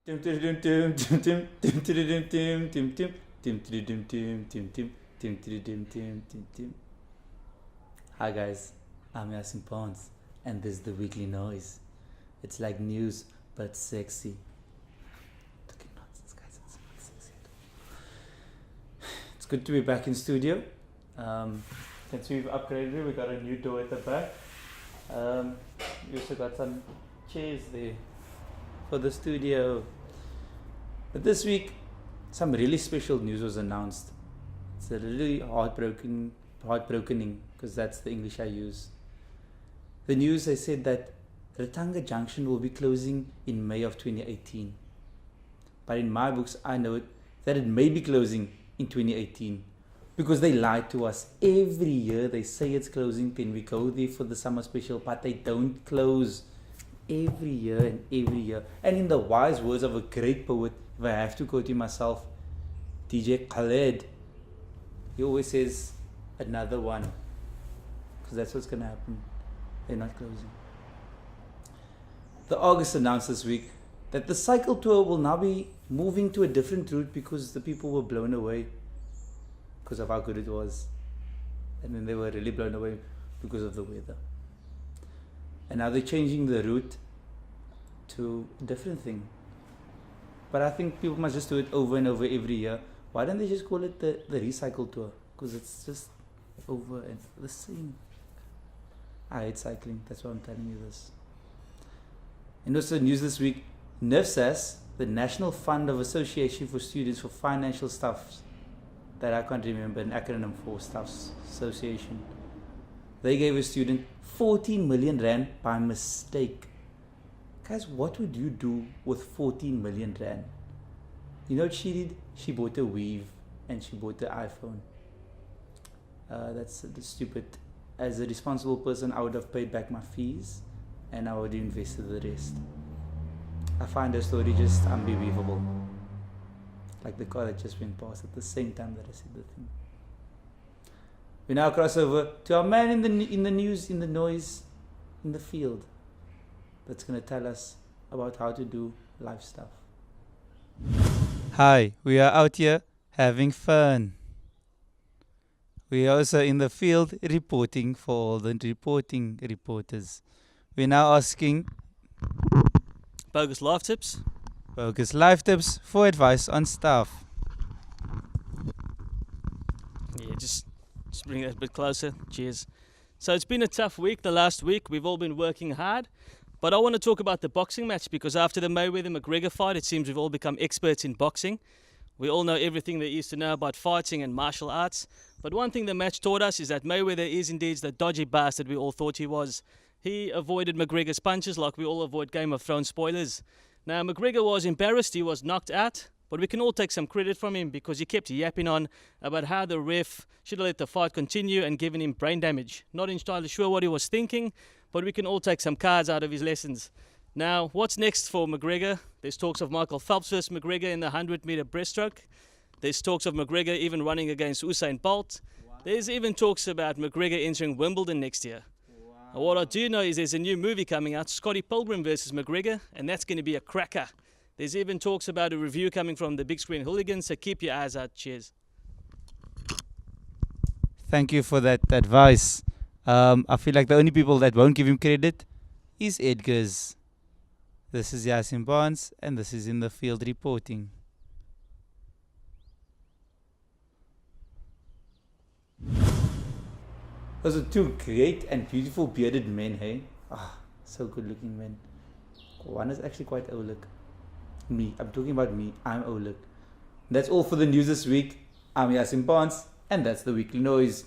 Hi guys, I'm Yasin Pons and this is the weekly noise. It's like news but sexy. Talking nonsense, guys. It's not sexy at all. It's good to be back in studio. Since we've upgraded it, we got a new door at the back. We also got some chairs there for the studio. But this week, some really special news was announced. It's a really heartbrokening, because that's the English I use. The news, they said that Ratanga Junction will be closing in May of 2018. But in my books, I know that it may be closing in 2018 because they lied to us. Every year they say it's closing, then we go there for the summer special, but they don't close. Every year and every year. And in the wise words of a great poet, if I have to quote him myself, DJ Khaled, he always says, another one. Because that's what's going to happen. They're not closing. The August announced this week that the cycle tour will now be moving to a different route because the people were blown away because of how good it was. And then they were really blown away because of the weather. And now they're changing the route to a different thing. But I think people must just do it over and over every year. Why don't they just call it the recycle tour? Because it's just over and the same. I hate cycling. That's why I'm telling you this. And also news this week, NIFSAS, the National Fund of Association for Students for Financial Stuffs, that I can't remember an acronym for, Stuffs Association. They gave a student 14 million rand by mistake. Guys, what would you do with 14 million rand? You know what she did? She bought a weave and she bought an iPhone. That's stupid. As a responsible person, I would have paid back my fees and I would have invested the rest. I find her story just unbelievable. Like the car that just went past at the same time that I said the thing. We now cross over to our man in the news, in the noise, in the field. That's going to tell us about how to do life stuff. Hi, we are out here having fun. We are also in the field reporting for all the reporting reporters. We're now asking Bogus life tips. Bogus life tips for advice on stuff. Yeah, just bring it a bit closer. Cheers. So it's been a tough week. The last week we've all been working hard. But I want to talk about the boxing match because after the Mayweather-McGregor fight, it seems we've all become experts in boxing. We all know everything there is to know about fighting and martial arts. But one thing the match taught us is that Mayweather is indeed the dodgy bastard we all thought he was. He avoided McGregor's punches like we all avoid Game of Thrones spoilers. Now, McGregor was embarrassed. He was knocked out. But we can all take some credit from him because he kept yapping on about how the ref should have let the fight continue and given him brain damage. Not entirely sure what he was thinking, but we can all take some cards out of his lessons. Now, what's next for McGregor? There's talks of Michael Phelps versus McGregor in the 100-meter breaststroke. There's talks of McGregor even running against Usain Bolt. There's even talks about McGregor entering Wimbledon next year. Now, what I do know is there's a new movie coming out, Scotty Pilgrim versus McGregor, and that's going to be a cracker. There's even talks about a review coming from the Big Screen Hooligans, so keep your eyes out. Cheers. Thank you for that advice. I feel like the only people that won't give him credit is Edgar's. This is Yasin Barnes, and this is In the Field reporting. Those are two great and beautiful bearded men, hey? Ah, so good looking men. One is actually quite Oulik. Me, I'm talking about me, I'm Oulik. That's all for the news this week. I'm Yasin Barnes, and that's the weekly noise.